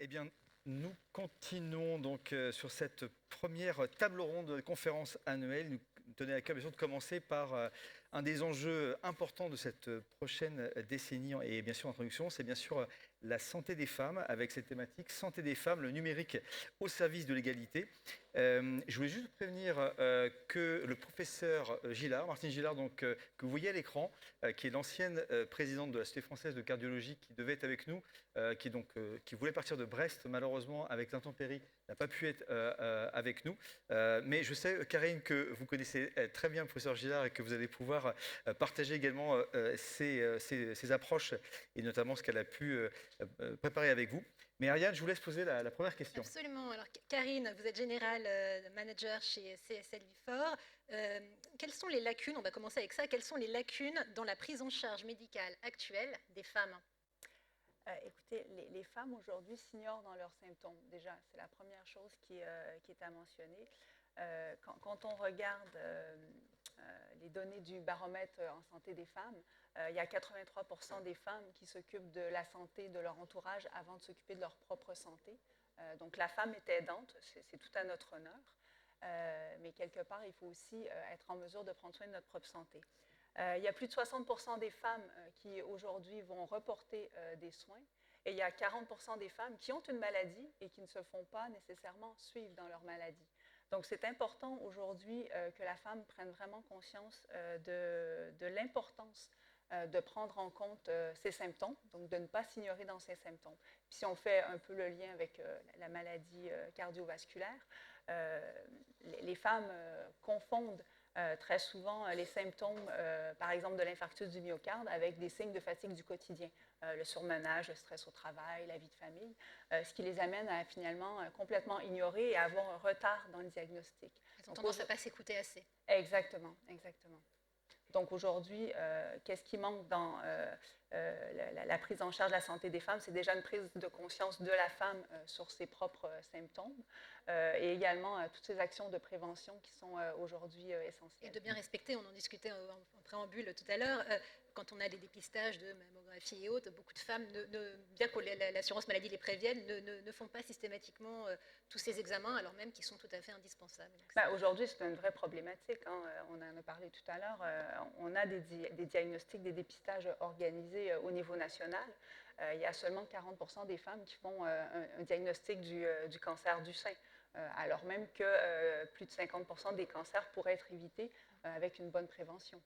Eh bien, nous continuons donc sur cette première table ronde de conférence annuelle. Nous tenons à cœur, bien sûr, de commencer par un des enjeux importants de cette prochaine décennie et bien sûr, introduction, c'est bien sûr la santé des femmes avec cette thématique santé des femmes, le numérique au service de l'égalité. Je voulais juste prévenir que le professeur Gillard, Martine Gillard, donc, que vous voyez à l'écran, qui est l'ancienne présidente de la Société française de cardiologie, qui devait être avec nous, qui voulait partir de Brest, malheureusement, avec l'intempérie, n'a pas pu être avec nous. Mais je sais, Karine, que vous connaissez très bien le professeur Gillard et que vous allez pouvoir partager également ses approches et notamment ce qu'elle a pu préparer avec vous. Mais Ariane, je vous laisse poser la première question. Absolument. Alors, Karine, vous êtes général manager chez CSL Vifor. Quelles sont les lacunes, on va commencer avec ça, quelles sont les lacunes dans la prise en charge médicale actuelle des femmes? Écoutez, les femmes aujourd'hui s'ignorent dans leurs symptômes. Déjà, c'est la première chose qui est à mentionner. Quand on regarde les données du baromètre en santé des femmes, il y a 83% des femmes qui s'occupent de la santé de leur entourage avant de s'occuper de leur propre santé. Donc la femme est aidante, c'est tout à notre honneur. Mais quelque part, il faut aussi être en mesure de prendre soin de notre propre santé. Il y a plus de 60% des femmes qui aujourd'hui vont reporter des soins et il y a 40% des femmes qui ont une maladie et qui ne se font pas nécessairement suivre dans leur maladie. Donc c'est important aujourd'hui que la femme prenne vraiment conscience de l'importance de prendre en compte ses symptômes, donc de ne pas s'ignorer dans ses symptômes. Puis si on fait un peu le lien avec la maladie cardiovasculaire, les femmes confondent très souvent les symptômes, par exemple, de l'infarctus du myocarde avec des signes de fatigue du quotidien, le surmenage, le stress au travail, la vie de famille, ce qui les amène à finalement complètement ignorer et à avoir un retard dans le diagnostic. Elles ont tendance à ne pas s'écouter assez. Exactement, exactement. Donc aujourd'hui, qu'est-ce qui manque dans la prise en charge de la santé des femmes? C'est déjà une prise de conscience de la femme sur ses propres symptômes et également toutes ces actions de prévention qui sont aujourd'hui essentielles. Et de bien respecter, on en discutait en préambule tout à l'heure, quand on a des dépistages de mammographie et autres, beaucoup de femmes, bien que l'assurance maladie les prévienne, ne font pas systématiquement tous ces examens, alors même qu'ils sont tout à fait indispensables. Aujourd'hui, c'est une vraie problématique. Hein. On en a parlé tout à l'heure. On a des diagnostics, des dépistages organisés au niveau national. Il y a seulement 40% des femmes qui font un diagnostic du cancer du sein, alors même que plus de 50% des cancers pourraient être évités avec une bonne prévention.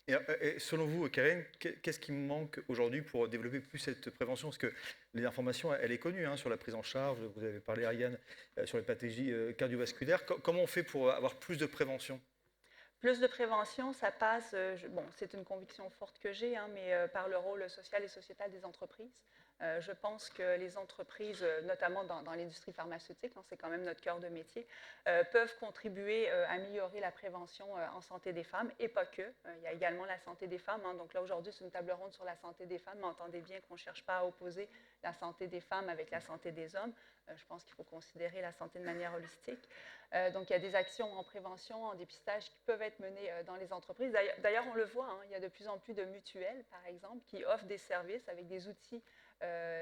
Et selon vous, Karine, qu'est-ce qui manque aujourd'hui pour développer plus cette prévention? Parce que l'information, elle est connue sur la prise en charge. Vous avez parlé, Ariane, sur les pathologies cardiovasculaires. Comment on fait pour avoir plus de prévention? Plus de prévention, ça passe, c'est une conviction forte que j'ai, mais par le rôle social et sociétal des entreprises. Je pense que les entreprises, notamment dans l'industrie pharmaceutique, c'est quand même notre cœur de métier, peuvent contribuer à améliorer la prévention en santé des femmes et pas que. Il y a également la santé des femmes. Donc là, aujourd'hui, c'est une table ronde sur la santé des femmes, mais entendez bien qu'on ne cherche pas à opposer la santé des femmes avec la santé des hommes. Je pense qu'il faut considérer la santé de manière holistique. Donc, il y a des actions en prévention, en dépistage qui peuvent être menées dans les entreprises. D'ailleurs, on le voit, il y a de plus en plus de mutuelles, par exemple, qui offrent des services avec des outils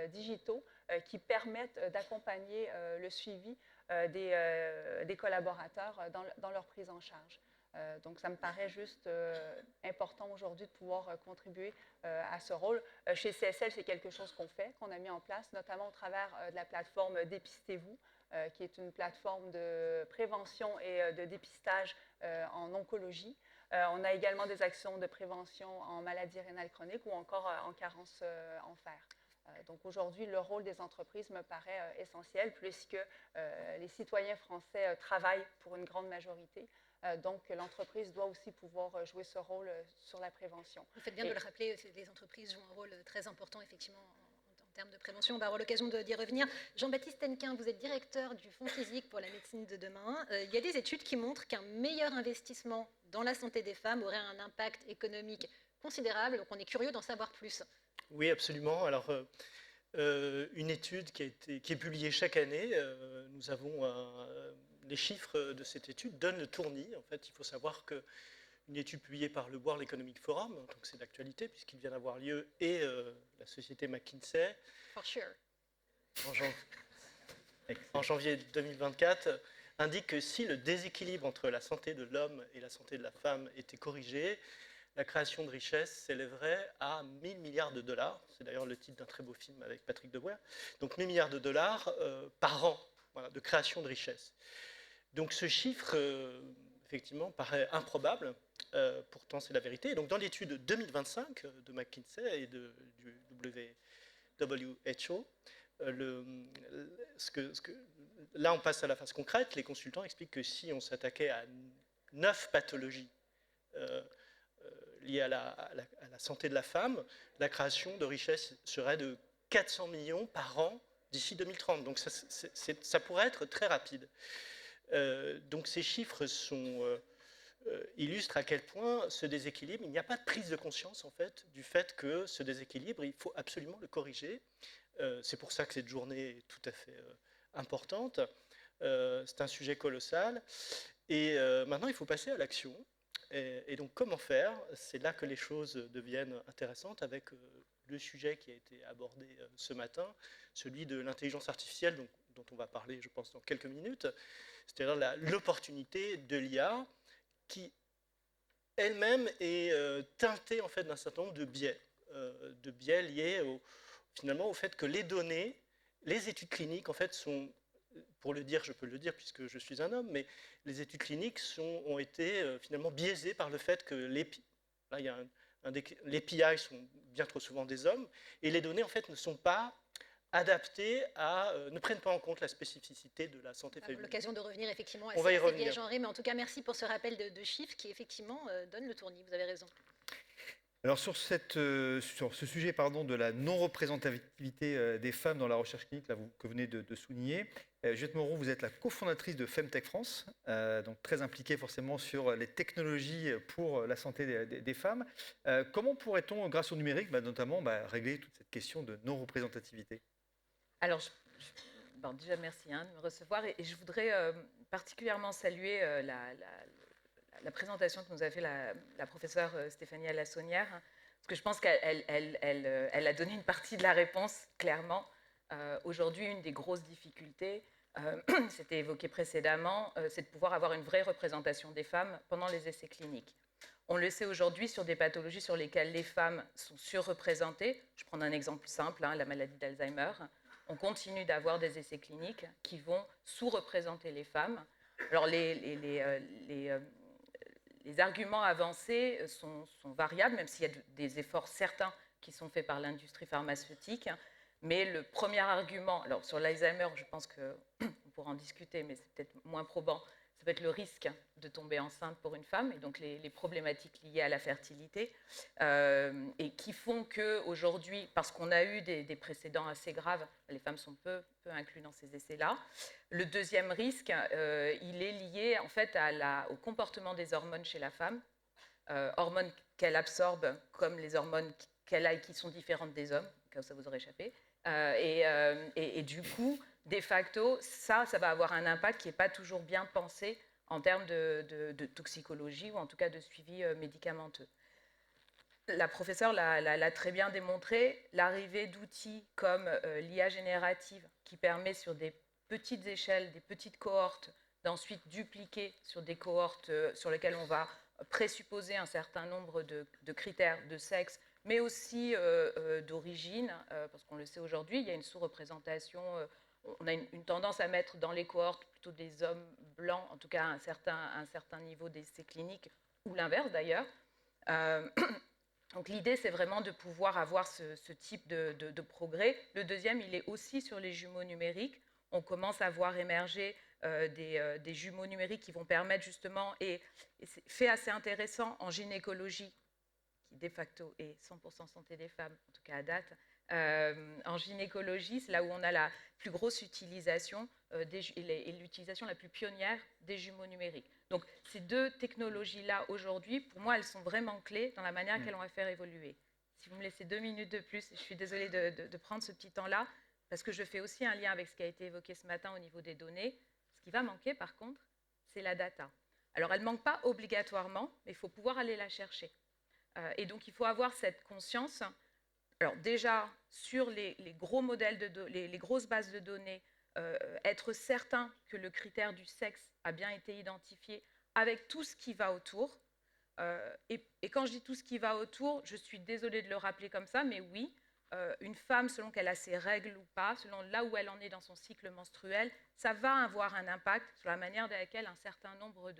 digitaux qui permettent d'accompagner le suivi des collaborateurs dans leur prise en charge. Donc, ça me paraît juste important aujourd'hui de pouvoir contribuer à ce rôle. Chez CSL, c'est quelque chose qu'on a mis en place, notamment au travers de la plateforme Dépistez-vous, qui est une plateforme de prévention et de dépistage en oncologie. On a également des actions de prévention en maladies rénales chroniques ou encore en carence en fer. Donc aujourd'hui, le rôle des entreprises me paraît essentiel puisque les citoyens français travaillent pour une grande majorité. Donc l'entreprise doit aussi pouvoir jouer ce rôle sur la prévention. Vous faites bien de le rappeler, les entreprises jouent un rôle très important effectivement en termes de prévention. On va avoir l'occasion d'y revenir. Jean-Baptiste Hennequin, vous êtes directeur du Fonds physique pour la médecine de demain. Il y a des études qui montrent qu'un meilleur investissement dans la santé des femmes aurait un impact économique considérable. Donc on est curieux d'en savoir plus. Oui, absolument. Alors, une étude qui est publiée chaque année, nous avons les chiffres de cette étude donnent le tournis. En fait, il faut savoir qu'une étude publiée par le World Economic Forum, donc c'est d'actualité puisqu'il vient d'avoir lieu, et la société McKinsey. For sure. en janvier, en janvier 2024 indique que si le déséquilibre entre la santé de l'homme et la santé de la femme était corrigé, la création de richesse s'élèverait à 1000 milliards de dollars. C'est d'ailleurs le titre d'un très beau film avec Patrick Debouer. Donc 1000 milliards de dollars par an, voilà, de création de richesse. Donc ce chiffre, effectivement, paraît improbable. Pourtant, c'est la vérité. Et donc dans l'étude 2025 de McKinsey et du WHO, là, on passe à la phase concrète. Les consultants expliquent que si on s'attaquait à 9 pathologies liées à la santé de la femme, la création de richesse serait de 400 millions par an d'ici 2030. Donc ça pourrait être très rapide. Donc ces chiffres illustrent à quel point ce déséquilibre, il n'y a pas de prise de conscience en fait du fait que ce déséquilibre, il faut absolument le corriger. C'est pour ça que cette journée est tout à fait importante. C'est un sujet colossal. Et maintenant, il faut passer à l'action. Et donc, comment faire? C'est là que les choses deviennent intéressantes avec le sujet qui a été abordé ce matin, celui de l'intelligence artificielle, dont on va parler, je pense, dans quelques minutes. C'est-à-dire l'opportunité de l'IA qui, elle-même, est teintée en fait, d'un certain nombre de biais liés finalement au fait que les données, les études cliniques, en fait, sont, pour le dire, je peux le dire puisque je suis un homme, mais les études cliniques ont été finalement biaisées par le fait que les PI sont bien trop souvent des hommes, et les données, en fait, ne sont pas adaptées ne prennent pas en compte la spécificité de la santé féminine. L'occasion de revenir effectivement à On va y ces revenir. biais genrés, mais en tout cas, merci pour ce rappel de chiffres qui effectivement donne le tournis, vous avez raison. Alors sur ce sujet de la non-représentativité des femmes dans la recherche clinique là, que vous venez de souligner, Juliette Moreau, vous êtes la cofondatrice de Femtech France, donc très impliquée forcément sur les technologies pour la santé des femmes. Comment pourrait-on, grâce au numérique notamment, régler toute cette question de non-représentativité? Alors, bon, déjà, merci de me recevoir. Et je voudrais particulièrement saluer la présentation que nous a fait la professeure Stéphanie Alassonnière, parce que je pense qu'elle a donné une partie de la réponse, clairement. Aujourd'hui, une des grosses difficultés, c'était évoqué précédemment, c'est de pouvoir avoir une vraie représentation des femmes pendant les essais cliniques. On le sait aujourd'hui sur des pathologies sur lesquelles les femmes sont surreprésentées. Je prends un exemple simple, la maladie d'Alzheimer. On continue d'avoir des essais cliniques qui vont sous-représenter les femmes. Alors, les arguments avancés sont variables, même s'il y a des efforts certains qui sont faits par l'industrie pharmaceutique. Mais le premier argument, alors sur l'Alzheimer, je pense qu'on pourra en discuter, mais c'est peut-être moins probant, ça peut être le risque de tomber enceinte pour une femme, et donc les problématiques liées à la fertilité, et qui font qu'aujourd'hui, parce qu'on a eu des précédents assez graves, les femmes sont peu incluses dans ces essais-là. Le deuxième risque, il est lié en fait au comportement des hormones chez la femme, hormones qu'elle absorbe comme les hormones qu'elle a et qui sont différentes des hommes, comme ça vous aurez échappé. Et du coup, de facto, ça va avoir un impact qui n'est pas toujours bien pensé en termes de toxicologie ou en tout cas de suivi médicamenteux. La professeure l'a très bien démontré, l'arrivée d'outils comme l'IA générative qui permet sur des petites échelles, des petites cohortes, d'ensuite dupliquer sur des cohortes sur lesquelles on va présupposer un certain nombre de critères de sexe, mais aussi d'origine, parce qu'on le sait aujourd'hui, il y a une sous-représentation, on a une tendance à mettre dans les cohortes plutôt des hommes blancs, en tout cas un certain niveau d'essais cliniques, ou l'inverse d'ailleurs. Donc l'idée, c'est vraiment de pouvoir avoir ce type de progrès. Le deuxième, il est aussi sur les jumeaux numériques. On commence à voir émerger des jumeaux numériques qui vont permettre justement, et c'est fait assez intéressant en gynécologie, qui de facto est 100% santé des femmes, en tout cas à date. En gynécologie, c'est là où on a la plus grosse utilisation et l'utilisation la plus pionnière des jumeaux numériques. Donc ces deux technologies-là, aujourd'hui, pour moi, elles sont vraiment clés dans la manière qu'elles vont faire évoluer. Si vous me laissez 2 minutes de plus, je suis désolée de prendre ce petit temps-là, parce que je fais aussi un lien avec ce qui a été évoqué ce matin au niveau des données. Ce qui va manquer, par contre, c'est la data. Alors, elle ne manque pas obligatoirement, mais il faut pouvoir aller la chercher. Et donc, il faut avoir cette conscience, alors déjà, sur les gros modèles, les grosses bases de données, être certain que le critère du sexe a bien été identifié avec tout ce qui va autour. Et quand je dis tout ce qui va autour, je suis désolée de le rappeler comme ça, mais oui, une femme, selon qu'elle a ses règles ou pas, selon là où elle en est dans son cycle menstruel, ça va avoir un impact sur la manière dans laquelle un certain nombre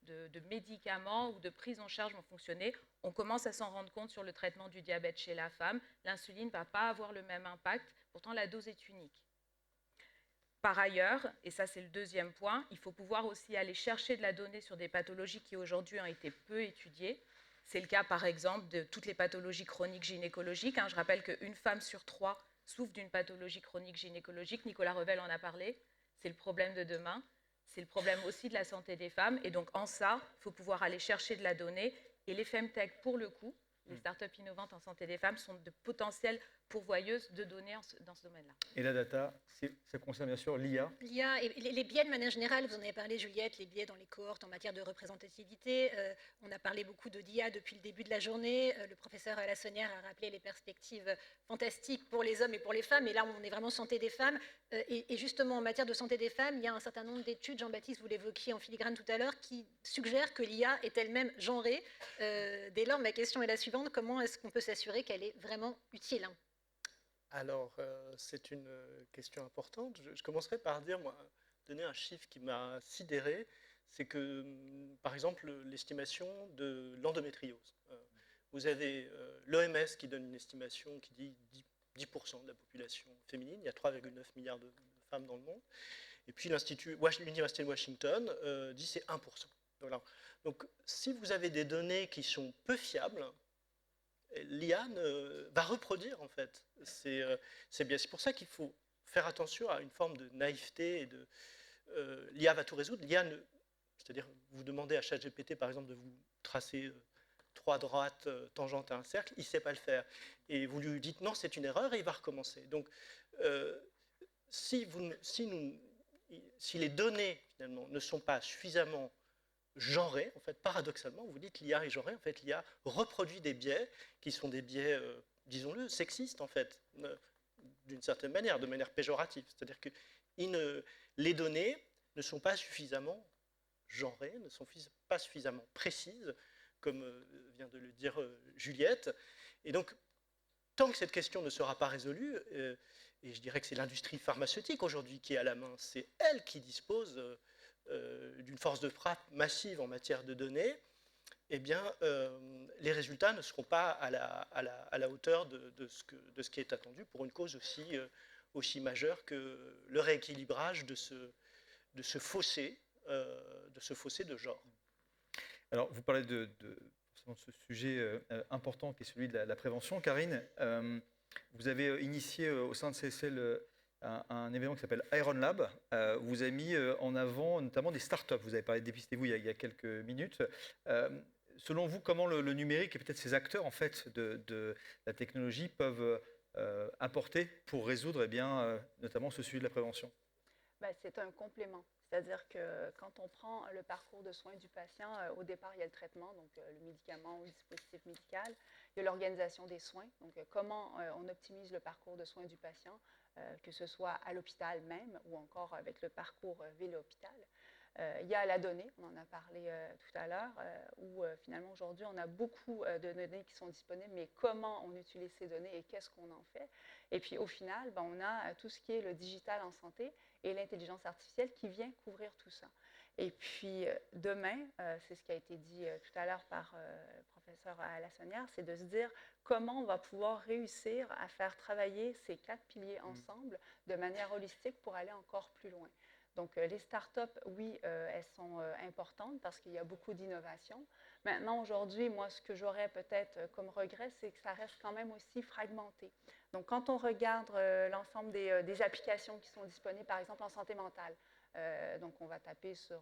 de médicaments ou de prises en charge vont fonctionner. On commence à s'en rendre compte sur le traitement du diabète chez la femme. L'insuline ne va pas avoir le même impact, pourtant la dose est unique. Par ailleurs, et ça c'est le deuxième point, il faut pouvoir aussi aller chercher de la donnée sur des pathologies qui aujourd'hui ont été peu étudiées. C'est le cas par exemple de toutes les pathologies chroniques gynécologiques. Je rappelle qu'une femme sur 3 souffre d'une pathologie chronique gynécologique. Nicolas Revel en a parlé. C'est le problème de demain. C'est le problème aussi de la santé des femmes. Et donc en ça, il faut pouvoir aller chercher de la donnée. Et les femtech, pour le coup, les startups innovantes en santé des femmes sont de potentielles pourvoyeuses de données dans ce domaine-là. Et la data, ça concerne bien sûr l'IA. L'IA et les biais de manière générale, vous en avez parlé Juliette, les biais dans les cohortes en matière de représentativité. On a parlé beaucoup d'IA depuis le début de la journée. Le professeur Lassonnière a rappelé les perspectives fantastiques pour les hommes et pour les femmes. Et là, on est vraiment santé des femmes. Et justement, en matière de santé des femmes, il y a un certain nombre d'études, Jean-Baptiste, vous l'évoquiez en filigrane tout à l'heure, qui suggèrent que l'IA est elle-même genrée. Dès lors, ma question est la suivante. Comment est-ce qu'on peut s'assurer qu'elle est vraiment utile ? Alors, c'est une question importante. Je commencerai par donner un chiffre qui m'a sidéré. C'est que, par exemple, l'estimation de l'endométriose. Vous avez l'OMS qui donne une estimation qui dit 10% de la population féminine. Il y a 3,9 milliards de femmes dans le monde. Et puis l'Université de Washington dit c'est 1%. Voilà. Donc, si vous avez des données qui sont peu fiables, l'IA va reproduire, en fait. C'est bien. C'est pour ça qu'il faut faire attention à une forme de naïveté. L'IA va tout résoudre. C'est-à-dire, vous demandez à ChatGPT, par exemple, de vous tracer 3 droites tangentes à un cercle, il ne sait pas le faire. Et vous lui dites non, c'est une erreur, et il va recommencer. Donc, si les données, finalement, ne sont pas suffisamment genrées, en fait, paradoxalement, vous dites l'IA est genrée, en fait, l'IA reproduit des biais qui sont des biais, disons-le, sexistes, en fait, d'une certaine manière, de manière péjorative. C'est-à-dire que les données ne sont pas suffisamment genrées, ne sont pas suffisamment précises, comme vient de le dire Juliette. Et donc, tant que cette question ne sera pas résolue, et je dirais que c'est l'industrie pharmaceutique aujourd'hui qui est à la main, c'est elle qui dispose d'une force de frappe massive en matière de données, eh bien, les résultats ne seront pas à la hauteur de ce qui est attendu pour une cause aussi majeure que le rééquilibrage de ce fossé de genre. Alors, vous parlez de ce sujet important qui est celui de la prévention. Karine, vous avez initié au sein de CSL un événement qui s'appelle Iron Lab. Vous avez mis en avant notamment des startups. Vous avez parlé de Dépistez-vous il y a quelques minutes. Selon vous, comment le numérique et peut-être ces acteurs en fait, de la technologie peuvent apporter pour résoudre notamment ce sujet de la prévention? C'est un complément. C'est-à-dire que quand on prend le parcours de soins du patient, au départ, il y a le traitement, donc le médicament ou le dispositif médical. Il y a l'organisation des soins, donc comment on optimise le parcours de soins du patient, que ce soit à l'hôpital même ou encore avec le parcours ville-hôpital. Il y a la donnée, on en a parlé tout à l'heure, où finalement aujourd'hui on a beaucoup de données qui sont disponibles, mais comment on utilise ces données et qu'est-ce qu'on en fait. Et puis au final, on a tout ce qui est le digital en santé et l'intelligence artificielle qui vient couvrir tout ça. Et puis demain, c'est ce qui a été dit tout à l'heure par le professeur Lassonnière, c'est de se dire comment on va pouvoir réussir à faire travailler ces 4 piliers ensemble de manière holistique pour aller encore plus loin. Donc, les startups, oui, elles sont importantes parce qu'il y a beaucoup d'innovation. Maintenant, aujourd'hui, moi, ce que j'aurais peut-être comme regret, c'est que ça reste quand même aussi fragmenté. Donc, quand on regarde l'ensemble des applications qui sont disponibles, par exemple en santé mentale, donc on va taper sur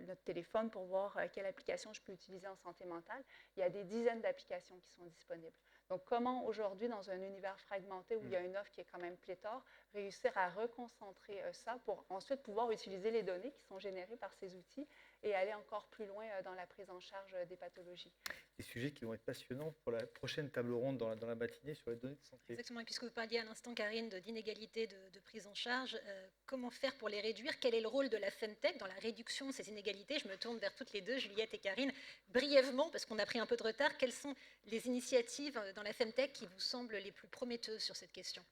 notre téléphone pour voir quelle application je peux utiliser en santé mentale. Il y a des dizaines d'applications qui sont disponibles. Donc, comment aujourd'hui, dans un univers fragmenté où il y a une offre qui est quand même pléthore, réussir à reconcentrer ça pour ensuite pouvoir utiliser les données qui sont générées par ces outils et aller encore plus loin dans la prise en charge des pathologies. Des sujets qui vont être passionnants pour la prochaine table ronde dans la matinée sur les données de santé. Exactement, et puisque vous parliez à l'instant, Karine, d'inégalités de prise en charge, comment faire pour les réduire? Quel est le rôle de la Femtech dans la réduction de ces inégalités? Je me tourne vers toutes les deux, Juliette et Karine. Brièvement, parce qu'on a pris un peu de retard, quelles sont les initiatives dans la Femtech qui vous semblent les plus prometteuses sur cette question?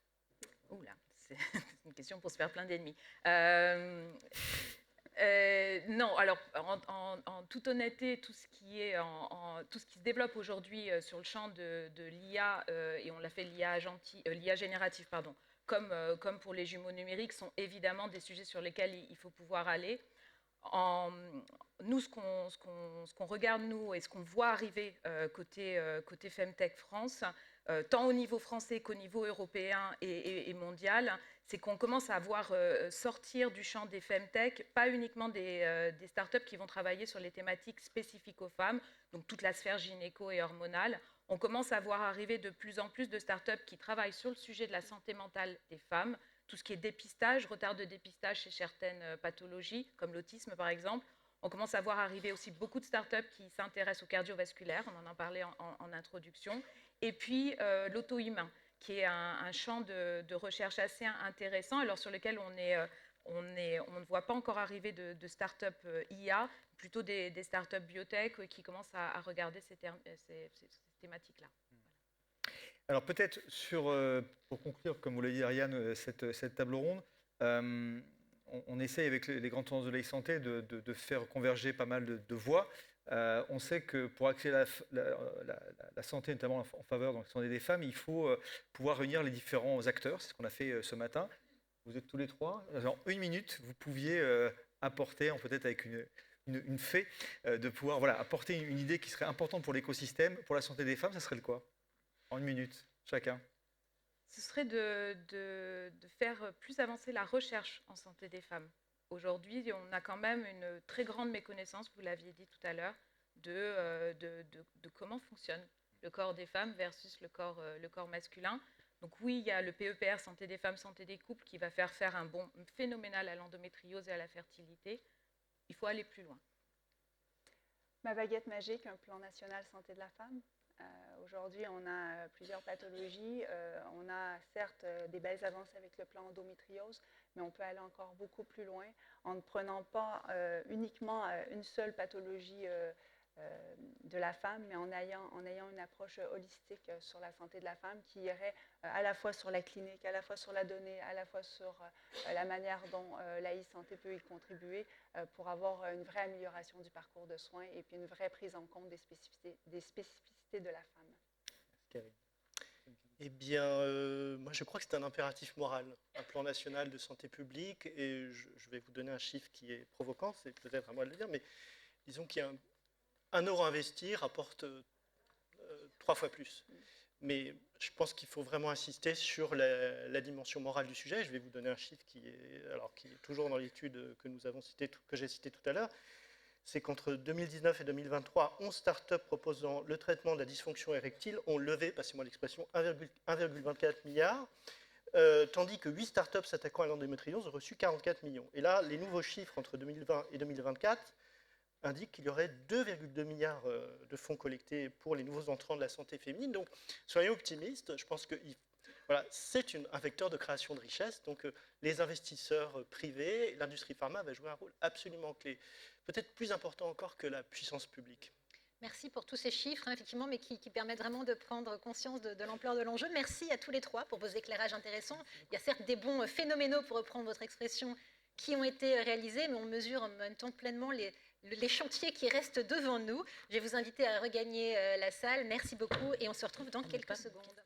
Oula, c'est une question pour se faire plein d'ennemis. Non, alors en toute honnêteté, tout ce qui se développe aujourd'hui sur le champ de l'IA, et on l'a fait l'IA générative, pardon, comme pour les jumeaux numériques, sont évidemment des sujets sur lesquels il faut pouvoir aller. Nous, ce qu'on regarde, nous, et ce qu'on voit arriver côté Femtech France, tant au niveau français qu'au niveau européen et mondial, c'est qu'on commence à voir sortir du champ des Femtech, pas uniquement des startups qui vont travailler sur les thématiques spécifiques aux femmes, donc toute la sphère gynéco et hormonale. On commence à voir arriver de plus en plus de startups qui travaillent sur le sujet de la santé mentale des femmes, tout ce qui est dépistage, retard de dépistage chez certaines pathologies, comme l'autisme par exemple. On commence à voir arriver aussi beaucoup de startups qui s'intéressent au cardiovasculaire, on en a parlé en introduction, et puis l'auto-humain, qui est un champ de recherche assez intéressant, alors sur lequel on ne voit pas encore arriver de start-up IA, plutôt des start-up biotech qui commencent à regarder ces thématiques-là. Alors peut-être pour conclure, comme vous l'a dit Ariane, cette table ronde, on essaye avec les grandes tendances de l'e-santé de faire converger pas mal de voix. On sait que pour accéder à la santé, notamment en faveur de la santé des femmes, il faut pouvoir réunir les différents acteurs. C'est ce qu'on a fait ce matin. Vous êtes tous les trois. En 1 minute, vous pouviez apporter, peut-être avec une fée, de pouvoir apporter une idée qui serait importante pour l'écosystème, pour la santé des femmes. Ça serait le quoi? En 1 minute, chacun. Ce serait de faire plus avancer la recherche en santé des femmes. Aujourd'hui, on a quand même une très grande méconnaissance, vous l'aviez dit tout à l'heure, de comment fonctionne le corps des femmes versus le corps masculin. Donc oui, il y a le PEPR, santé des femmes, santé des couples, qui va faire un bond phénoménal à l'endométriose et à la fertilité. Il faut aller plus loin. Ma baguette magique, un plan national santé de la femme. Aujourd'hui, on a plusieurs pathologies. On a certes des belles avancées avec le plan endométriose, mais on peut aller encore beaucoup plus loin en ne prenant pas uniquement une seule pathologie de la femme, mais en ayant une approche holistique sur la santé de la femme qui irait à la fois sur la clinique, à la fois sur la donnée, à la fois sur la manière dont la e-santé peut y contribuer pour avoir une vraie amélioration du parcours de soins et puis une vraie prise en compte des spécificités de la femme. Eh bien, moi je crois que c'est un impératif moral, un plan national de santé publique, et je vais vous donner un chiffre qui est provoquant, c'est peut-être à moi de le dire, mais disons qu'il y a un euro investi rapporte 3 fois plus. Mais je pense qu'il faut vraiment insister sur la dimension morale du sujet. Je vais vous donner un chiffre qui est toujours dans l'étude que j'ai citée tout à l'heure. C'est qu'entre 2019 et 2023, 11 startups proposant le traitement de la dysfonction érectile ont levé, passez-moi l'expression, 1,24 milliard, tandis que 8 startups s'attaquant à l'endométriose ont reçu 44 millions. Et là, les nouveaux chiffres entre 2020 et 2024 indiquent qu'il y aurait 2,2 milliards de fonds collectés pour les nouveaux entrants de la santé féminine. Donc, soyons optimistes. Je pense que c'est un vecteur de création de richesse. Donc, les investisseurs privés, l'industrie pharma va jouer un rôle absolument clé, peut-être plus important encore que la puissance publique. Merci pour tous ces chiffres, effectivement, mais qui permettent vraiment de prendre conscience de l'ampleur de l'enjeu. Merci à tous les trois pour vos éclairages intéressants. Il y a certes des bons phénoménaux, pour reprendre votre expression, qui ont été réalisés, mais on mesure en même temps pleinement les chantiers qui restent devant nous. Je vais vous inviter à regagner la salle. Merci beaucoup et on se retrouve dans quelques secondes.